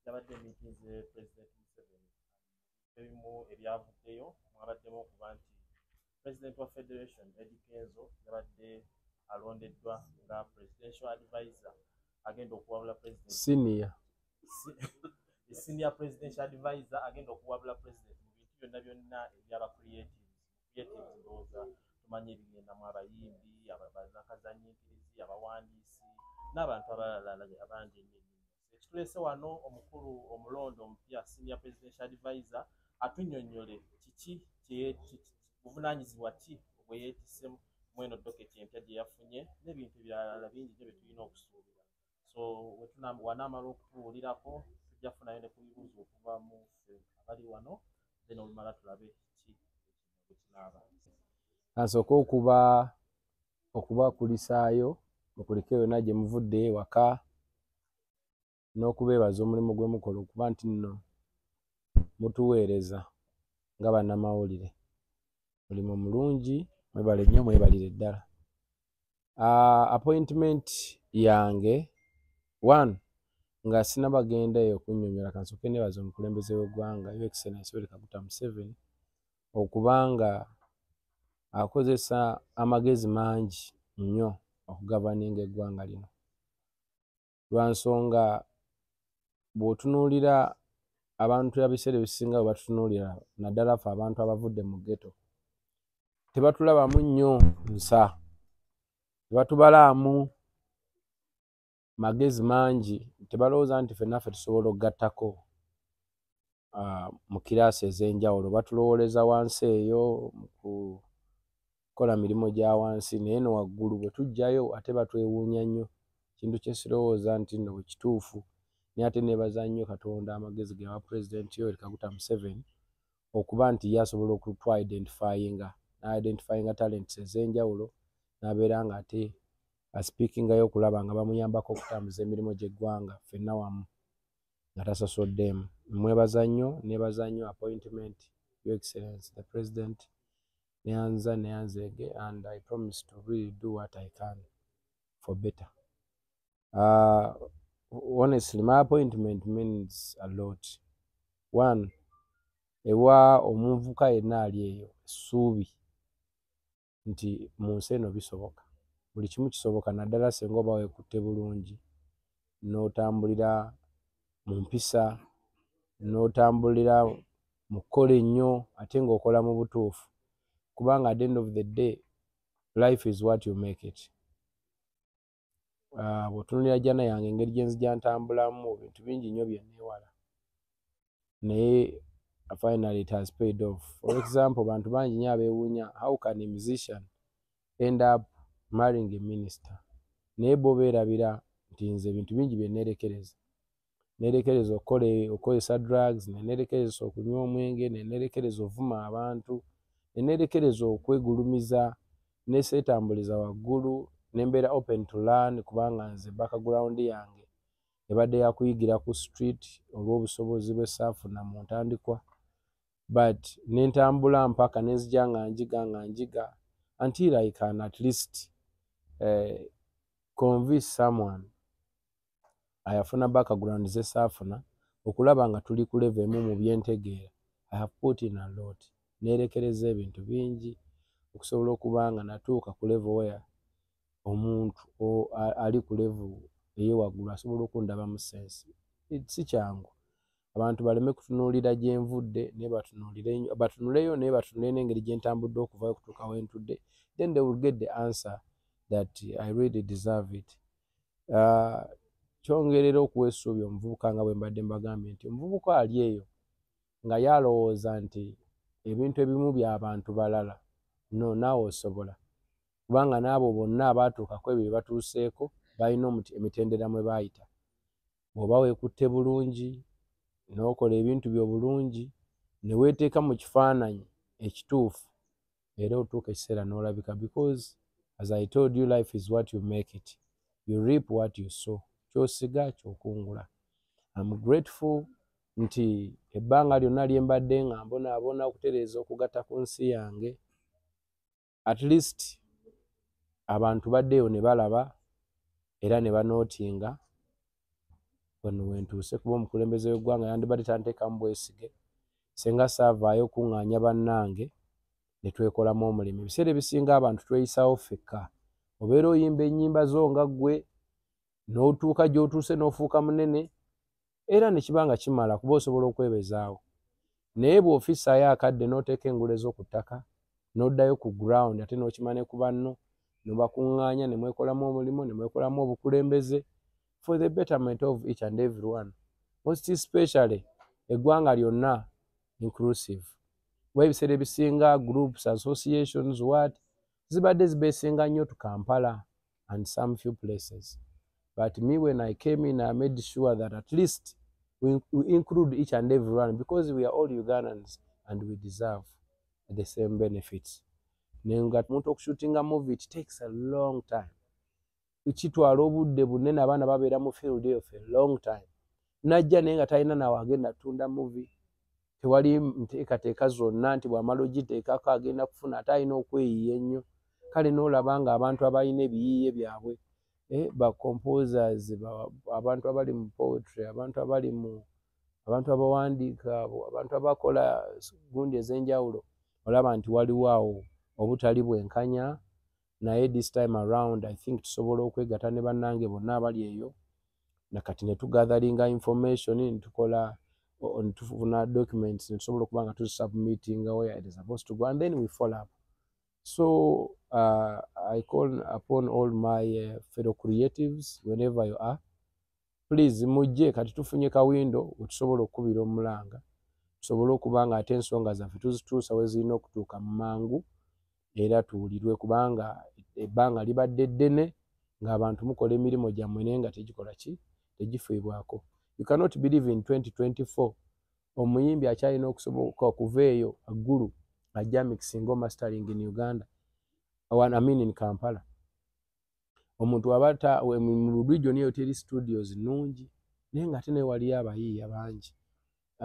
yabadde meetings President Museveni ebimu ebyavuddeyo mwabaddemu okuba nti President wa Federation Eddie Kenzo yabadde alondeddwa nga presidential advisor agenda okuwabula president senior presidential advisor agenda okuwabula president mu bintu byonna ebyaba creatives ndowooza tumanyi ebigendamu abayimbi abazanyiikirizi abawandiisi n'abantu abalala abangi ennyo. Ekituleese wano omukulu omulondo omupya senior presidential advisor atunnyonnyole kiki buvunaanyizibwa ki bwe yeetisse mweno doketi empya gye yafunye n'ebintu ebirala bingi nyo bye tulina okusuubira. So wanaamala okutuwulirako tujja kufunayo ne ku bibuuzo okuva mu ffe abali wano then olumala tulabe ki ekinaaba. Asooka okubakulisaayo mukulike yonna gye muvudde ewaka n'okubeebaza omulimu gwe mukola okuba nti nno mutuweereza nga bannamawulire. Mulimu mulungi, mwebale nnyo, mwebalire ddala. Appointment yange one nga sinabagenda eyo okunnyonnyola kansooke neebaza omukulembeze w'eggwanga Your Excellency Yoweri Kaguta Museveni okubanga akozesa amagezi mangi nnyo okugavaninga eggwanga lino. Lwa nsonga bw'otunuulira abantu ebiseera ebisinga bwe batutunuulira naddala ffe abantu abavudde mu ghetto tebatulabamu nnyo nsa, tebatubalamu magezi mangi, tebalowooza nti ffennaffe tusobola okugattako mu kiraasi ez'enjawulo. Batulowooleza wansi eyo mu kukola mirimu gya wansi, naye no waggulu bwe tujjayo ate batwewuunya nnyo, kintu kye sirowooza nti nno bwe kituufu. Naye ate neebaza nnyo Katonda amagezi ge yawa Pulezidenti Yoweri Kaguta Museveni okuba nti ye asobola identifyinga talents ez'enjawulo n'abeera nga ate asipiikingayo okulaba nga bamuyambako okutambuza emirimu gy'eggwanga ffenna wamu nga tasasoddeemu. Mwebaza nnyo, neebaza nnyo appointment Your Excellency the President neyanzeege and I promise to really do what I can for better. Honestly, my appointment means a lot. One, ewa omuvubuka yenna ali eyo essuubi nti mu nsi eno bisoboka, buli kimu kisoboka naddala singa oba weekutte bulungi n'otambulira mu mpisa, n'otambulira mu kukola ennyo ate ng'okola mu butuufu, kubanga at the end of the day life is what you make it. Bw'otunuulira jjana yange engeri gye nzija ntambulamu bintu bingi nnyo bye neewala, naye finally it has paid off. For example, bantu bangi nnyo abeewuunya how can a musician end up marrying a minister, naye bo beerabira nti nze ebintu bingi bye neerekereza okukozesa drugs, neerekereza okunywa omwenge, neerekereza ovuma abantu, neerekereza okwegulumiza, neeseetambuliza waggulu, nembeera open to learn kubanga nze background yange ebadde yakuyigira ku street olw'obusobozi bwe saafuna mu ntandikwa, but nentambula mpaka nenzija nga njiga until I can at least convince someone ayafuna background ze saafuna okulaba nga tuli ku level emu mu byentegeera. I have put in a lot, neerekereza ebintu bingi okusobola okuba nga natuuka ku level where omuntu ali ku level ey'ewaggulu asobola okundaba mu sense. Si kyangu abantu baleme kutunuulira gye nvudde naye batunuuleyo naye batunuulire n'engeri gye ntambudde okuvayo okutuuka we ntudde, then they will get the answer that I really deserve it. Kyongerera okuwa essuubi omuvubuka nga bwe mbadde mbagambye nti omuvubuka ali eyo nga yalowooza nti ebintu ebimu by'abantu balala, no, naawe osobola, kubanga n'abo bonna abaatuukako ebyo bye batuuseeko balina emitendera mwe baayita. Bw'oba weekutte bulungi n'okola ebintu byo bulungi ne weeteeka mu kifaananyi ekituufu, era otuuka ekiseera n'olabika, because as I told you, life is what you make it, you reap what you sow. Ky'osiga ky'okungula. I'm grateful nti ebbanga lyonna lye mbadde nga mbonaabona okutereeza okugatta ku nsi yange, at least abantu baddeyo ne balaba era ne banootinga wano wentuuse kuba omukulembeze w'eggwanga yandibadde tanteekamu bwesige singa saavaayo kuŋŋaanya bannange ne twekolamu omulimu. Ebiseera ebisinga abantu tweyisaawo ffekka. Obeera oyimba ennyimba zo nga ggwe n'otuuka gy'otuuse n'ofuuka munene era ne kiba nga kimala kuba osobola okwebezaawo. Naye bw'ofissaayo akadde n'oteeka engule zo ku ttaka n'oddayo ku ground ate n'okima ne ku banno ne bakuŋŋaanya ne mwekolamu omulimu ne mwekolamu obukulembeze for the betterment of each and everyone, most especially eggwanga lyonna inclusive. Kuba ebiseera ebisinga groups, associations, zibadde zibeesinga nnyo to Kampala and some few places. But me, when I came in, I made sure that at least we include each and everyone because we are all Ugandans and we deserve the same benefits. Nenga muntu okushootinga movie, it takes a long time. Kitwala obudde bunene, abaana babeera mu field eyo for a long time. Najja naye nga talina nawe agenda tunda movie. Tewali nteekateeka zonna nti bw'amala ogiteekako agenda kufuna ate alina okweyiiya ennyo. Kale n'olaba nga abantu abalina ebiyiiye byabwe, ba composers, abantu abali mu poetry, abantu abawandiika, abantu abakola gundi ez'enjawulo, olaba nti waliwo awo obutali bwenkanya. Naye this time around I think tusobola okwegatta ne bannange bonna abali eyo nakati ne tugatheringa information ne tukola tufuna documents ne tusobola okuba nga tuzisubmittinga where it is supposed to go and then we follow up. So I call upon all my fellow creatives, whenever you are, please mujje kati tufunye kawindo wetusobola okukubira omulanga tusobola okuba nga ate ensonga zaffe tuzituusa we zirina okutuuka mu mangu era tuwulirwe kubanga ebbanga libadde ddene ng'abantu mukola emirimu gyammwe naye nga tegifiibwako. You cannot believe in 2024 omuyimbi akyalina okusoboka okuva eyo aggulu ajja mixing or mastering in Uganda, I mean in Kampala. Omuntu abata mu region eyo teri studios nnungi naye nga ate ne waliyo abayiiya bangi,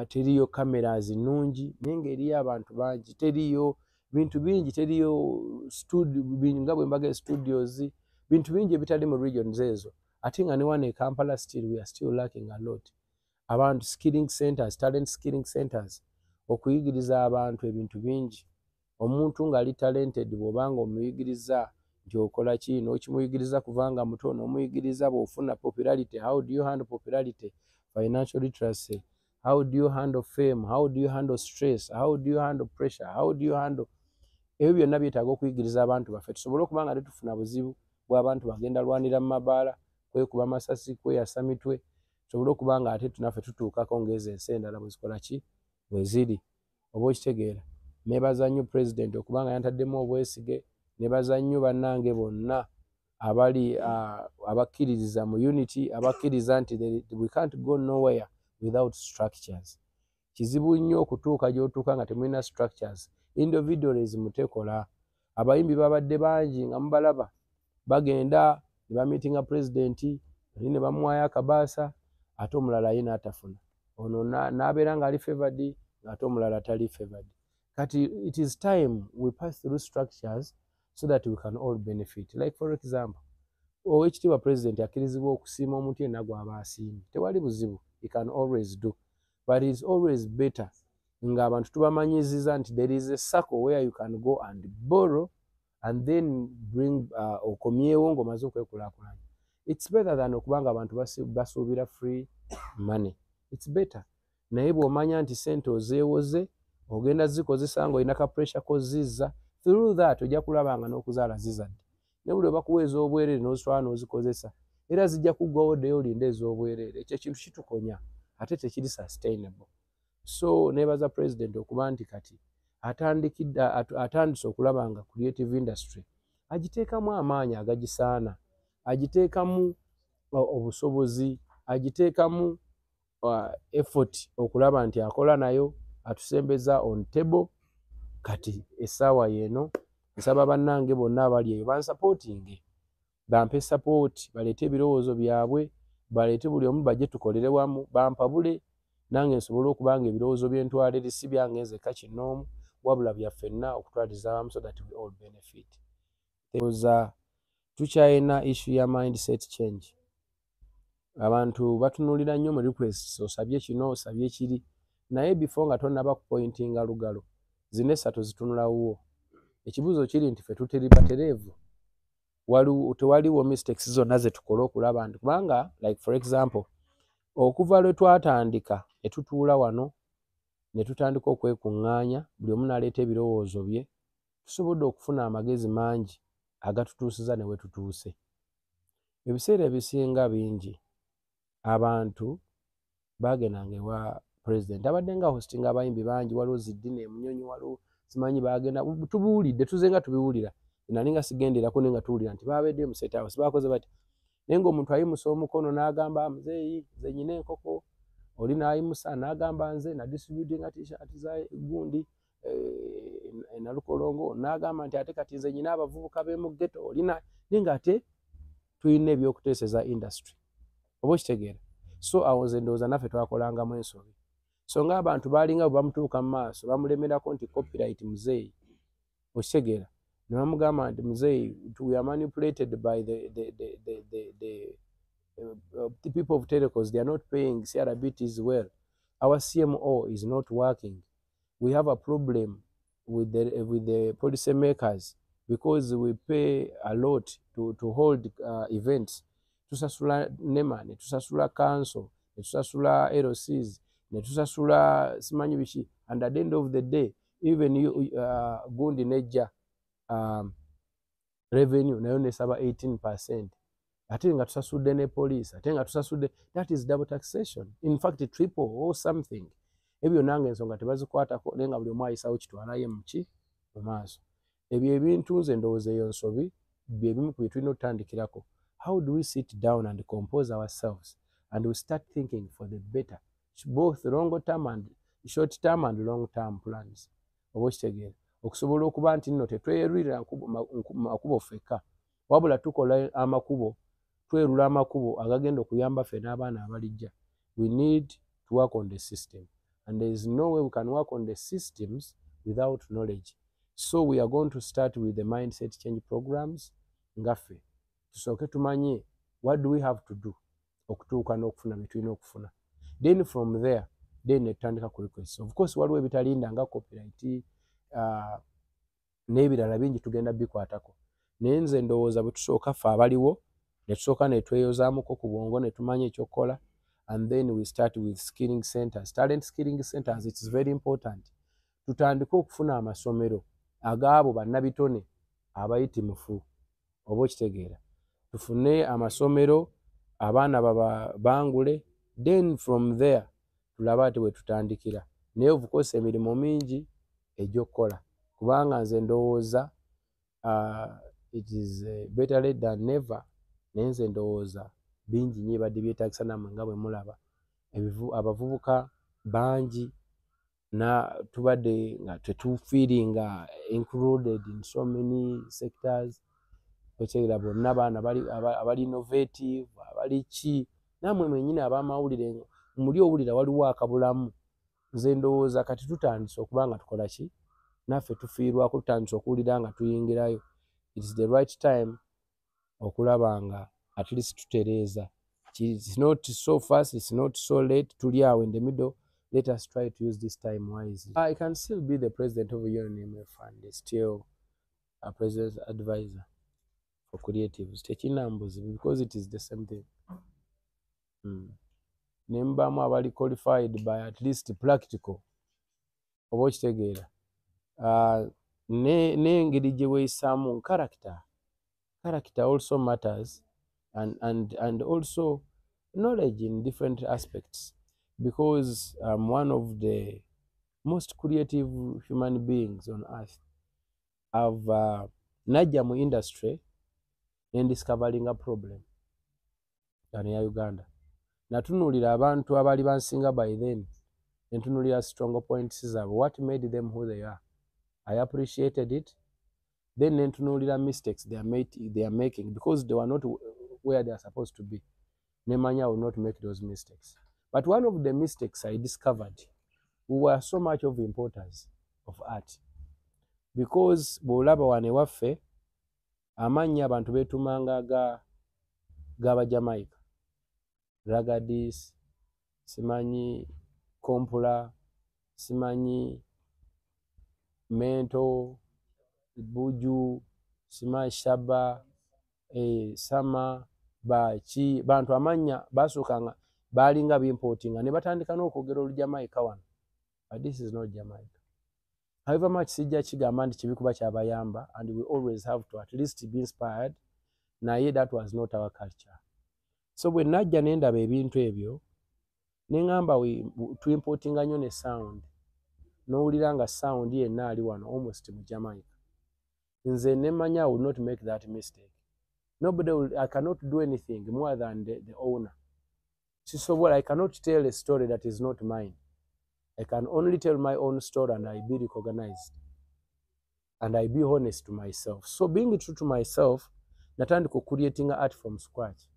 teriyo cameras nnungi naye ng'eriyo abantu bangi, teriyo bintu bingi, teriyo studio nga bwe mbaga studios, bintu bingi ebitali mu regions ezo. Ate nga ne wano e Kampala still we are still lacking a lot. Abantu skilling centers, talent skilling centers, okuyigiriza abantu ebintu bingi. Omuntu ng'ali talented bw'obanga omuyigiriza nti okola ki, n'okimuyigiriza kuvanga muto, n'omuyigiriza bw'ofuna popularity, how do you handle popularity, financial literacy, how do you handle fame, how do you handle stress, how do you handle pressure, how do you handle ebyo byonna byetaaga okuyigiriza abantu baffe tusobole okuba nga tetufuna buzibu bw'abantu bagenda lwanira mu mabaala, kwekuba masasi, kweyasa mitwe, tusobole okuba nga ate tunaffe tutuukako ng'ezo ensi endala bwe zikola ki, bwe ziri. Oba okitegeera. Neebaza nnyo President okuba nga yantaddemu obwesige, neebaza nnyo bannange bonna abali abakkiririza mu unity, abakkiriza nti we can't go nowhere without structures. Kizibu nnyo okutuuka gy'otuuka nga temulina structures. Individuals mutekola. Abayimbi babadde bangi nga mubalaba bagenda ne bamiitinga President ne bamuwaayo akabaasa ate omulala ye n'atafuna. Ono n'abeera ng'ali favored ng'ate omulala tali favored. Kati it is time we pass through structures so that we can all benefit. Like for example, Oweekitiibwa President akkirizibwa okusiima omuntu yenna gw'aba asiimye. Tewali buzibu, he can always do. But it's always better ng'abantu tubamanyiziza nti there is a circle where you can go and borrow and then bring okomyewo ng'omaze okwekulaakulanya. It's better than okubanga abantu basuubira free money. It's better. Naye bw'omanya nti sente ozeewoze ogenda zikozesa ng'olina ka pressure kozizza, through that ojja kulabanga n'okuzaala zizadde. Ne buli bakuweeza obwereere n'ozitwala n'ozikozesa era zijja kuggwawo oddeyo olinde ez'obwereere. Ekyo ekintu kitukonya ate tekiri sustainable. So neebaza President okuba nti kati atandise okulaba nga creative industry agiteekamu amaanyi agagisaana, agiteekamu obusobozi, agiteekamu effort okulaba nti akola nayo atusembeza on table. Kati essaawa yeeno nsaba bannange bonna abali eyo bansupportinge, bampe support, baleete ebirowoozo byabwe, baleete buli omu bajje tukolere wamu, bampabule nange nsobole okuba nga ebirowoozo bye ntwala eri si byange nzekka kinnoomu wabula byaffenna okutwaliza wamu so that we all benefit. Tukyalina issue ya mindset change. abantu batunulira nnyo mu requests osabye kino osabye kiri naye before nga tonnaba kupointinga lugalo zino essatu zitunulawo. Ekibuuzo kiri nti ffe tuteri batereevu, tewaliwo mistakes zonna ze tukola okulaba nti kubanga like for example okuva lwe twatandika ne tutuula wano ne tutandika okwekuŋŋaanya buli omu n'aleeta ebirowoozo bye tusobodde okufuna amagezi mangi agatutuusiza ne we tutuuse. Ebiseera ebisinga bingi abantu bagendanga ewa president abadde nga hosting abayimbi bangi, waliwo Ziddine Munyonyi, waliwo simanyi bagenda tubuulidde tuze nga tubiwulira nali nga sigenderako naye nga tuwulira nti baabedde mu State House bakoze bati naye ng'omuntu ayimusa omukono n'agamba muzeeyi nze nyina enkoko, oli n'ayimusa n'agamba nze na distributinga t-shirt za gundi Nalukolongo n'agamba nti ate kati nze nyina abavubuka b'e mu ghetto oli naye ng'ate tulina ebyokuteeseza industry oba okitegeera. So awo nze ndowooza naffe twakolangamu ensobi so ng'abantu baalinga bwe bamutuuka mu maaso bamulemerako nti copyright muzeeyi okitegeera ne bamugamba nti muzeeyi we are manipulated by the people of Telecos. They are not paying CRBTs well. Our CMO is not working. We have a problem with the policy makers because we pay a lot to hold events. Tusasula NEMA, ne tusasula council, ne tusasula LCs, ne tusasula simanyi biki, and at the end of the day even gundi nejja revenue nayo nesaba 18%. Ate nga tusasudde ne police, ate nga tusasudde, that is double taxation, in fact triple or something. Ebyo nange ensonga tebazikwatako naye nga buli omu ayisawo kitwalayo muki mu maaso. Ebyo ebintu nze ndowooza eyo nsobi bye bimu ku bye tulina okutandikirako. How do we sit down and compose ourselves and we start thinking for the better, both long term and short term and long term plans. Oba okitegeera okusobola okuba nti nno tetweyerulira makubo ffekka wabula tukola amakubo twerula amakubo agagenda okuyamba ffe n'abaana abalijja. We need to work on the system and there is no way we can work on the systems without knowledge. So we are going to start with the mindset change programs ngaffe tusooke tumanye what do we have to do okutuuka n'okufuna bye tulina okufuna. Then from there netutandika ku request. Of course waliwo ebitalinda nga copyright n'ebirala bingi tugenda bikwatako naye nze ndowooza bwe tusooka ffe abaliwo ne tusooka ne tweyozaamuko ku bwongo ne tumanya ekyokukola and then we start with skilling centers, talent skilling centers. It is very important tutandike okufuna amasomero agaabo bannabitone abayitimufu oba okitegeera tufune amasomero abaana bangule then from there tulaba ati bwe tutandikira naye of course emirimu mingi egy'okukola kubanga nze ndowooza it is better late than never naye nze ndowooza bingi nnyo ebadde byetaagisa nammwe nga bwe mulaba abavubuka bangi na tubadde nga tetufiiringa included in so many sectors. Okitegeera bonna baana abali innovative abali ki nammwe mwennyini ab'amawulire muli owulira waliwo akabulamu. Nze ndowooza kati tutandise okuba nga tukola ki naffe tufiirwako tutandise okuwulira nga tuyingirayo. It is the right time okulaba nga at least tutereeza. It's not so fast, it's not so late, tuli awo in the middle. Let us try to use this time wisely. I can still be the president of UNMF and still a president's advisor for creatives. Tekinambuzi because it is the same thing. Nembamu abali qualified by at least practical. Oba okitegeera. N'engeri gye weeyisaamu character. Character also matters and also knowledge in different aspects because I'm one of the most creative human beings on earth. I've najja mu industry and discovering a problem ya Uganda. Natunuulira abantu abali bansinga by then entunuulira strong points zaabwe, what made them who they are. I appreciated it. Then nentunuulira mistakes they are making because they were not where they are supposed to be. Nemanya will not make those mistakes. But one of the mistakes I discovered, we were so much of importance of art. Because bw'olaba wano ewaffe amannya abantu beetumanga g'aba Jamaica. Ragadis, simanyi Kompula, simanyi Mento, Buju, simanyi Shaba, Sama, Bachi, bantu amanya basukanga balinga bimportinga ne batandika n'okwogera Jamaica wano. But this is not Jamaica. However much sijja kigamba nti kibi kuba kyabayamba, and we always have to at least be inspired, naye that was not our culture. So bwe najja ne ndaba ebintu ebyo ne ngamba tuimportinga nnyo ne sound, n'owulira nga sound yenna ali wano almost mu Jamaica. Nze ne manya I will not make that mistake. I cannot do anything more than the owner. Sisobola, I cannot tell a story that is not mine. I can only tell my own story and I be recognized. And I be honest to myself. So being true to myself, natandika creating art from scratch.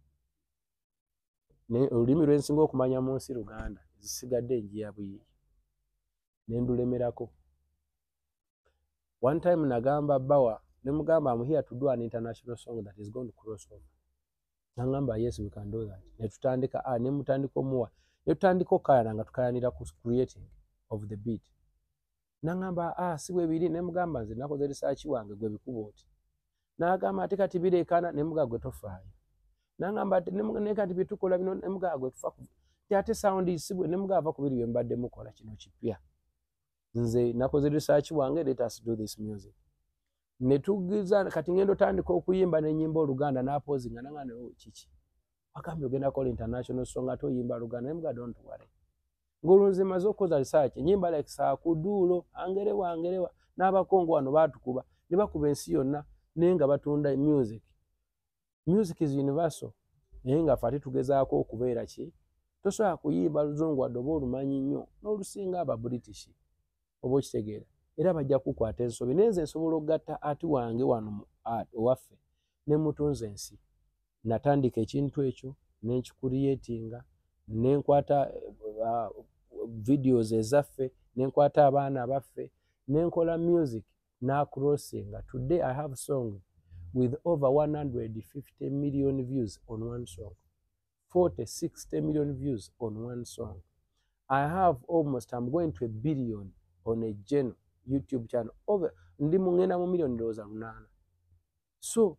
Olulimi lwensinga okumanya mu nsi Luganda, zisigadde enjiya bwiri. Ne ndulemerako. One time nagamba Bawa, ne mugamba I'm here to do an international song that is going to cross over. Nangamba yes, we can do that. Ne tutandika ne mutandika omuwa. Ne tutandika okayana nga tukayanira ku creating of the beat. Nangamba si bwe biri, ne mugamba nze nakoze research wange gwe bikuba oti. Nagamba ate kati bireekana, ne mugamba gwe tofaayo. Nangamba ne kati bitukola bino, ne mugamba gwe tufa ku. Ate sound isibwe, ne mugamba ku biri bye mbadde mukola kino kipya. Nze nakoze research wange, let us do this music. Ne tugiza kati ngendo tandika okuyimba n'ennyimba Oluganda n'apozinga nangane kiki. Akambye ogenda kola international song ate oyimba Luganda, ne mugamba don't worry. Ngolunze maze okukoza research, nyimba like Saakuduulo, Angerewa, n'abakongo wano baatukuba, ne bakuba ensi yonna, naye nga batunda music. Music is universal. Naye nga ffe ate tugezaako okubeera ki? Tosobola kuyimba Luzungu wadde oba olumanyi nnyo, n'olusinga aba British. Oba okitegeera. Era bajja kukwata ensobi. Naye nze nsobola okugatta ati wange wano mu art owaffe ne mutunze ensi. Natandika ekintu ekyo, ne nkicreatinga, ne nkwata videos ezaffe, ne nkwata abaana abaffe, ne nkola music n'acrossinga. Today I have songs with over 150 million views on one song. 40-60 million views on one song. I have I'm going to 1 billion on a channel, YouTube channel. Ndi mungenda mu million ndowooza 8. So,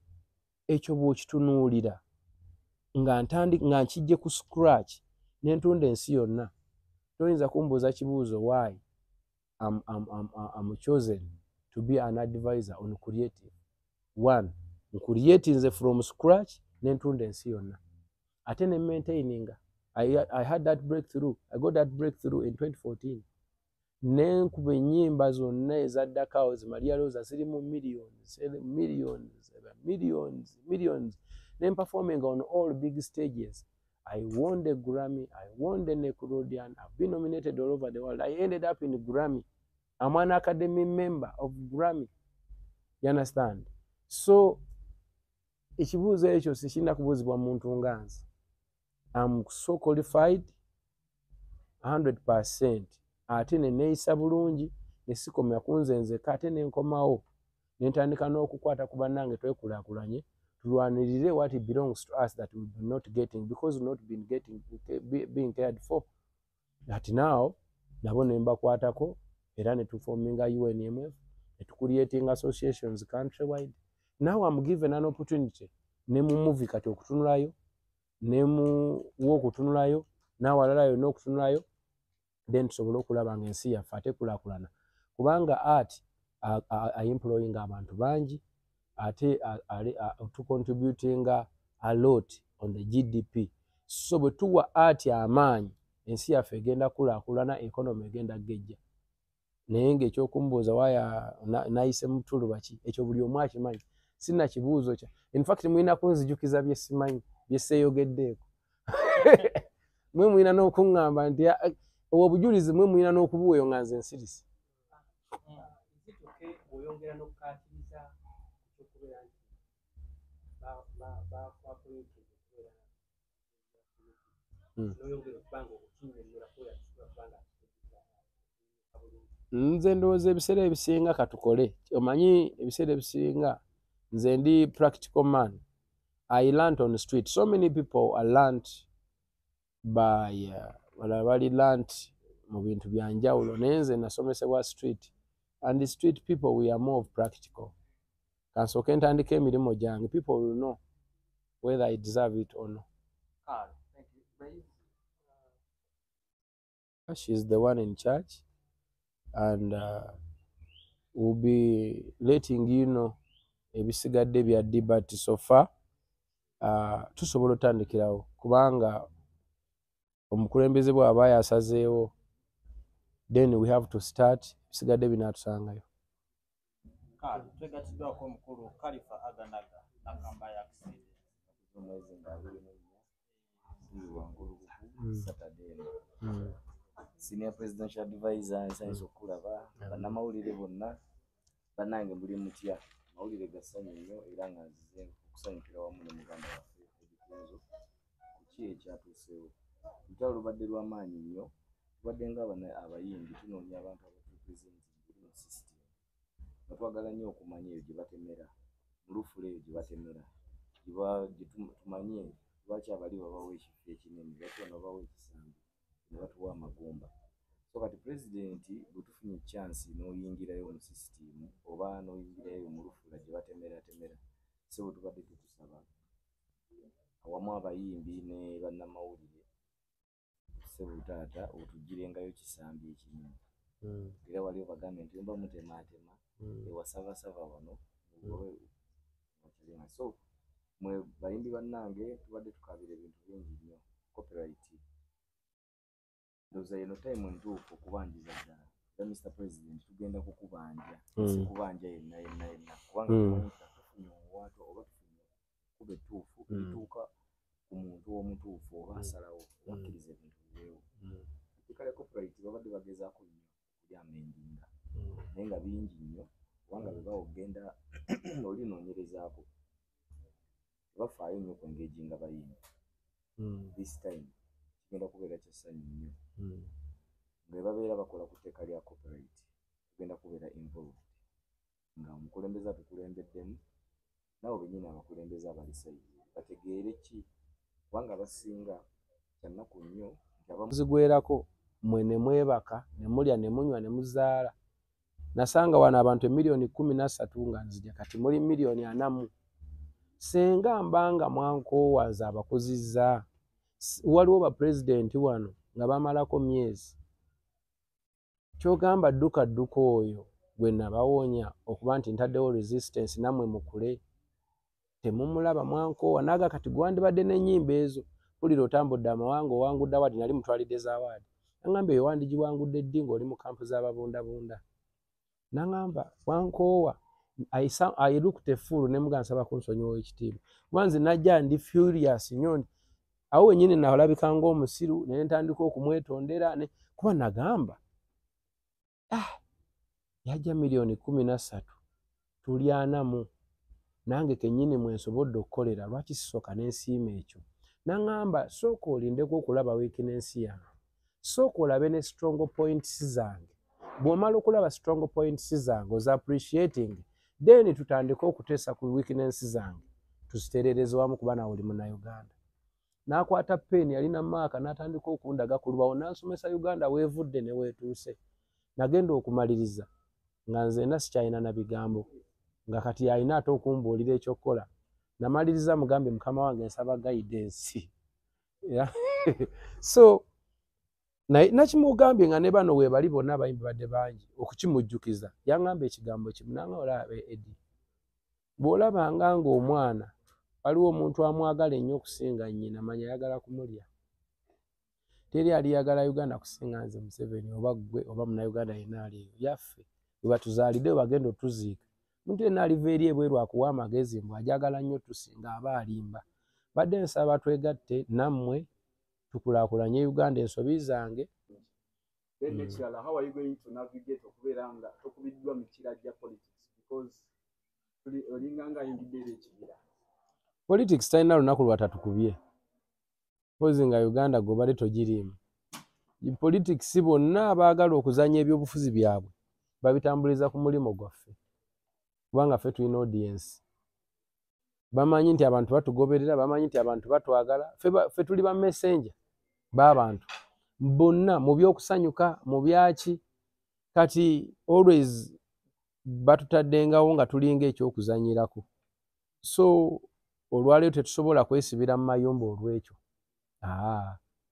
ekyo bw'okitunuulira nga nkijje ku scratch ne ntunda ensi yonna, toyinza kumbuuza kibuuzo why I'm chosen to be an advisor on creative. One, creating from scratch ne ntunda ensi yonna. Ate ne maintaininga. I had that breakthrough. I got that breakthrough in 2014. Ne nkuba ennyimba zonna ezaddakawo zimaliya looza zirimu millions. Then performing on all big stages. I won the Grammy, I won the Nickelodeon, I've been nominated all over the world. I ended up in the Grammy. I'm an academy member of Grammy. You understand? So, ekibuuzo ekyo sikirina kubuuzibwa muntu nga nze. I'm so qualified 100%. Ate ne neeyisa bulungi, ne sikomya kunzenzeka, ate ne nkomawo. Ne ntandika n'okukwata ku bannange twekulaakulanye. Tulwanirire what it belongs to us that we be not getting, because we've not been being cared for. That now, nabo ne mbakwatako, era ne tuforminga UNMF, ne tucreating associations countrywide. Now I'm given an opportunity. Ne mu movie kati okutunulayo, ne mu okutunulayo, n'awalalayo n'okutunulayo, then tusobola okulaba ng'ensi yaffe ate kulaakulana. Kubanga art employing abantu bangi, ate to contributing a lot on the GDP. So bwe tuwa art amaanyi, ensi yaffe egenda kulaakulana, economy egenda gejja. Naye ng'ekyokumbuuza waya nayise mu Tuluba ki, ekyo buli omu akimanyi. Sina kibuuzo kya. In fact mwina kunzijukiza bye simanyi, bye seeyogeddeeko. Mwe mwina n'okuŋŋamba nti obujulizi mwe mwina n'okubuweeyo nga nze nsirisi. Oyongera n'okukatiriza okubeera nti n'oyongera okubanga okukinyonnyola kubanga nze ndowooza ebiseera ebisinga katukole. Omanyi ebiseera ebisinga nze ndi practical man. I learned on the street. So many people are learned by balala bali learnt mu bintu bya njawulo naye nze nasomesebwa street and the street people we are more of practical kansooke ntandika emirimu gyange people will know whether I deserve it or not. She's the one in charge and we'll be letting you know ebisigadde bya debate so far. Tusobola otandikirawo kubanga omukulembeze bw'aba yasazeewo then we have to start ebisigadde binaatusangayo. Twegattibwako omukulu Khalifa Aganaga agamba yakusiire omwezi nga 24 wankulu Saturday senior presidential advisor nsanyiza okulaba bannamawulire bonna bannange muli mutya mawulire gasanyu nnyo era nga nzize okusanyukira wamu ne muganda waffe ebikunzo kuki ekyatuuseewo lutalo lubadde lw'amaanyi nnyo tubadde nga abayimbi tunoonya abantu abaturepresentinga mu system nga twagala nnyo okumanya ebyo gye batemera mu lufula eyo gye batemera tumanye lwaki abali babawo ekifo ekinene lwaki bano babawo ekisambi ne batuwa amagumba so kati pulezidenti bwe tufunye chance n'oyingirayo mu sisitimu oba n'oyingirayo mu lufula gye batemera so bwe tubadde tukusaba awamu abayimbi ne bannamawulire sebo taata otugirengayo kisambi ekinene era wali obagambe nti mba mutematema ewasabasaba wano so mwe bayimbi bannange tubadde tukabira ebintu bingi nnyo copyright ndoza eno time ntuufu okubanjiza ddala era Mr. President tugenda kukubanja kubanja yenna kubanga tufunye omuwato oba tufunye kuba ettuufu ebituuka ku muntu omutuufu oba asalawo bakkiriza ebintu biweewo kale copyright babadde bagezaako nnyo okulyamendinga naye nga bingi nnyo kubanga bebawo ogenda olinoonyerezaako tebafaayo nnyo kwengeginga bayimbi this time kigenda kubeera kyasanyu nnyo nga babeera bakola ku tteeka lya copyright tugenda kubeera involved nga omukulembeze atukulembeddemu nabo bennyini abakulembeze abalisaidi bategeere ki kubanga abasinga kyannaku nnyo nti abamuzigwerako mwe ne mwebaka ne mulya ne munywa ne muzaala nasanga wano abantu emiliyoni 13 nga nzija kati muli miliyoni 4 senga mbanga mwankoowaza abakozizza waliwo bapulezidenti wano nga bamalako myezi kyogamba dduka oyo gwe nabawonya okuba nti ntaddewo resistance namwe mukule temumulaba mwankoowa naga kati gwandibadde n'ennyimba ezo pulira otambudde amawanga owangudde awaadi nali mutwalidde zaawaadi naŋŋamba eyo wandigiwangudde ddi ng'oli mu kampu z'ababundabunda naŋŋamba wankoowa I looked a fool ne muga nsaba kunsonyiwa ekitiibwa wanze najja ndi furious nnyo awo wennyini nalabika ng'omusiru naye ntandika okumwetondera kuba nagamba yajja miliyoni 13 tuli 4 nange kennyini mwensobodde okukolera lwaki sisooka n'ensiima ekyo naŋŋamba sooka olindeko okulaba weakness yange sooka olabe ne strong points zange bw'omala okulaba strong points zange oza appreciating then tutandika okuteesa ku weakness zange tuziterereze wamu kuba nawe oli munnauganda n'akwata pen yalina maaka n'atandika okundaga ku lubawo n'ansomesa Uganda weevudde ne weetuuse nagenda okumaliriza nga nzena sikyalina na bigambo nga kati alina ate okumbuulira ekyokukola namaliriza mugambe mukama wange nsaba guidance so nakimugambye nga ne bano weebali bonna abayimbi badde bangi okukimujjukiza yaŋŋamba ekigambo kimu nanga olaba Edi bw'olabanga ng'omwana waliwo omuntu amwagala ennyo okusinga nnyina manya ayagala kumulya teri aliyagala Uganda kusinga nze Museveni oba ggwe oba munnayuganda yenna ali eyo yaffe we batuzaalidde we bagenda otuziika omuntu yenna aliva eri ebweru akuwa amagezi mbw ajagala nnyo tusinga aba alimba badde nsaba twegatte nammwe tukulaakulanye Uganda ensobi zange. How are you going to navigate okubeera nga tokubiddwa mu kira gya politics because olinganga yingidde ekibira politics talina lunaku lwatatukubye pozi nga Uganda gobale togiriimu politics bonna abaagala okuzanya ebyobufuzi byabwe babitambuliza ku mulimo gwaffe kubanga ffe tulina audience bamanyi nti abantu batugoberera bamanyi nti abantu batwagala ffe tuli ba messenger b'abantu bonna mu by'okusanyuka mu byaki kati always batutaddengawo nga tulinga ekyokuzanyirako so olwaleero tetusobola kwesibira mu mayumba olw'ekyo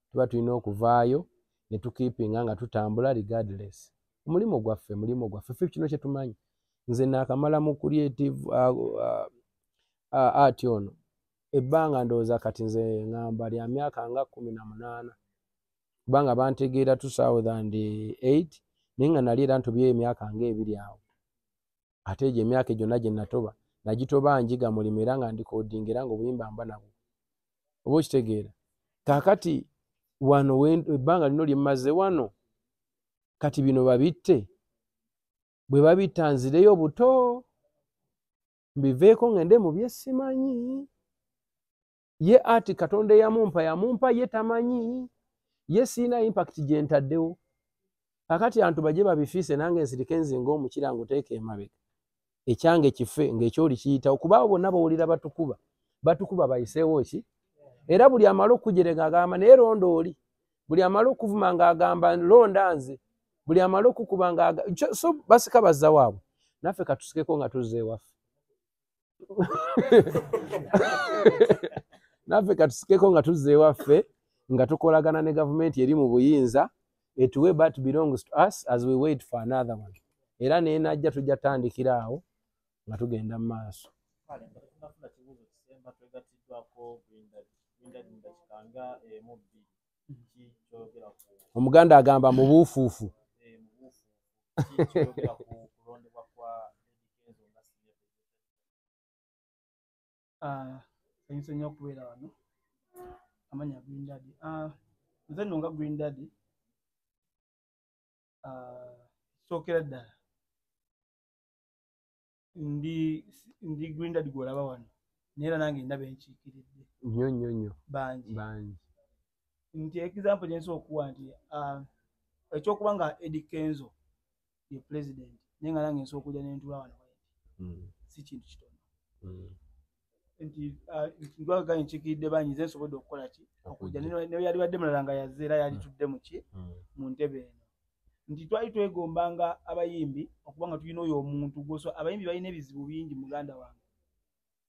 tuba tulina okuvaayo ne tukiipinga nga tutambula regardless mulimu gwaffe ffe kino kye tumanyi nze naakamala mu creative art ono ebbanga ndowooza kati nze ngamba lya myaka nga 18 kubanga bantegeera 2008 naye nga nali era ntobyeyo emyaka nga 2 awo ate egyo emyaka gyonna gye natoba nagitoba njiga mulimu era nga ndikodinga era nga obuyimba mba nabwo oba okitegeera kaakati wano ebbanga lino lye mmaze wano kati bino babitte bwe babitta nzireyo buto mbiveeko ngende mu bye simanyi ye ati Katonda yamumpa ye tamanyi ye siina impact gye ntaddewo kakati abantu bajje babifiise nange nsirike nzinga omukira nguteeka emabega ekyange kife ng'ekyoli kiyitawo kuba bonna bawulira batukuba bayiseewo ki era buli amala okujerega agamba naye londa oli buli amala okuvuma ng'agamba londa nze buli amala okukuba so basika bazza waabwe naffe katusikeko nga tuzza ewaffe naffe katusikeko nga tuzza ewaffe nga tukolagana ne gavumenti eri mu buyinza etuwe but belongs to us as we wait for another one era naye najja tujja tandikira awo nga tugenda mu maaso omuganda agamba mu buufuufu ensonyi nnyo okubeera wano amanya Green Daddy nze nno nga Green Daddy sookera ddala ndi Green Daddy gw'olaba wano naye era nange ndaba enkiikiridde nnyo bangi nti example gye nsobola okuwa nti ekyokuba nga Eddie Kenzo ye president naye nga nange nsobola okujja ne ntuula wano si kintu kitono nti ndwaganye nkiikiridde bangi nze nsobodde okukola ki okujja ne yali badde mulala nga yazze era yali tudde mu ki mu ntebe eno nti twali twegombanga abayimbi okuba nga tulina oyo omuntu gwoso abayimbi balina ebizibu bingi muganda wange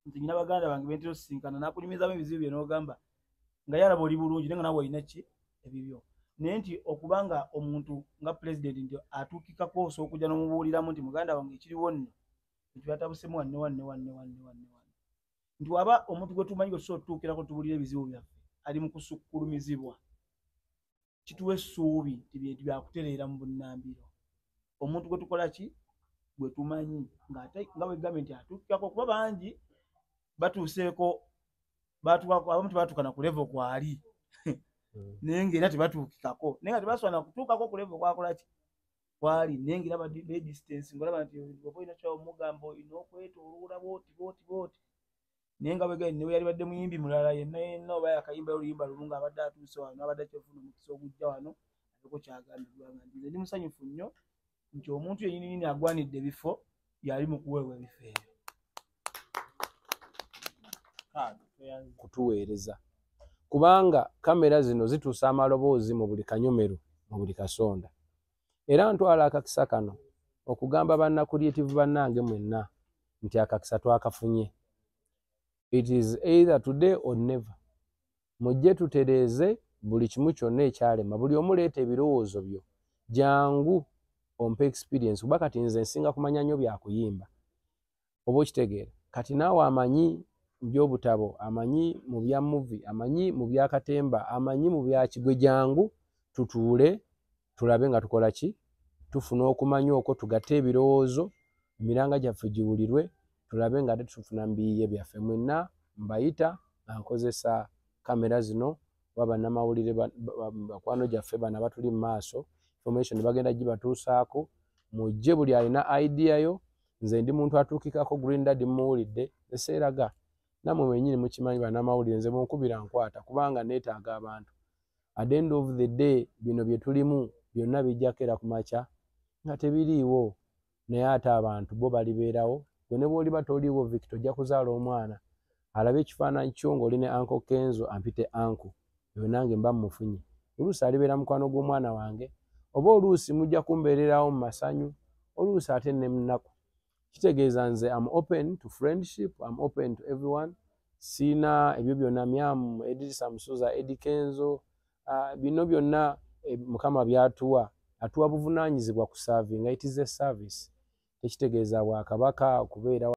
nti nyina baganda bange bentera osisinkana nakunyumizamu ebizibu bye n'ogamba nga yalaba oli bulungi naye nga nawe olina ki ebibyo naye nti okuba nga omuntu nga pulezidenti nti atuukikako osobola okujja n'omubuuliramu nti muganda wange ekiriwo nno nti batabusemu wanne nti waba omuntu gwe tumanyi gwe tusobola otutuukirako tubuulira ebizibu byaffe ali mu kusukkulumizibwa kituwa essuubi nti bintu byakutereera mu bunnambiro omuntu gwe tukola ki gwe tumanyi ng'ate nga bwegambye nti atuukikako kuba bangi batuuseeko abamu tebatuukana ku level kwali naye ng'era tebatuukikako naye nga tebasobola kutuukako ku level kwakola ki kwali naye ng'era bedistance ng'olaba nti oba olina kyomugamba olina okwetooloola booti naye nga bwegambye ne yali badde muyimbi mulala yenna oba yakayimba oluyimba lumu ng'abadde atuuse wano abadde akyefuna omukisa ogujja wano aliko kyagambibwa nga nti nze ndi musanyufu nnyo nti omuntu yennyini agwanidde ebifo yali mu kuweebwa ebifo ebyo kutuweereza kubanga kamera zino zituusa amaloboozi mu buli kanyomero mu buli kasonda era ntwala akakisa kano okugamba bannacreative bannange mwenna nti akakisa twakafunye. It is either today or never. Mujje tutereeze buli kimu kyonna ekyalema buli omu leeta ebirowoozo byo jangu ompe experience kuba kati nze nsinga kumanya nnyo byakuyimba oba okitegeera kati naawe amanyi by'obutabo amanyi mu bya movie amanyi mu byakatemba amanyi mu byakigwe jangu tutuule tulabe nga tukola ki tufuna okumanya okwo tugatte ebirowoozo emiranga gyaffe giwulirwe tulabe nga tufuna mbiyiye byaffe mwenna mbayita nga nkozesa kamera zino oba bannamawulire bakwano gyaffe bana batuli mu maaso information bagenda gibatuusaako mujje buli alina idea yo nze ndi muntu atuukikako Green Daddy muwulidde eseeraga namwe mwennyini mukimanyi bannamawulire nze munkubira nkwata kubanga neetaaga abantu at the end of the day bino bye tulimu byonna bijjako era ku makya nga tebiriiwo naye ate abantu bo balibeerawo gwe ne bw'oliba toliiwo Victor ojja kuzaala omwana alabe ekifaananyi kyo ng'oli ne Uncle Kenzo ampite uncle eyo nange mba mmufunye oluusi alibeera mukwano gw'omwana wange, oba oluusi mujja kumbeererawo mu masanyu, oluusi ate ne munaku. Kitegeeza nze am open to friendship, am open to everyone. Siina ebyo byonna Myamu, Edrisa Musuza, Eddie Kenzo, bino byonna Mukama byatuwa, atuwa buvunaanyizibwa ku serving, it is a service. Tekitegeeza Bwakabaka okubeera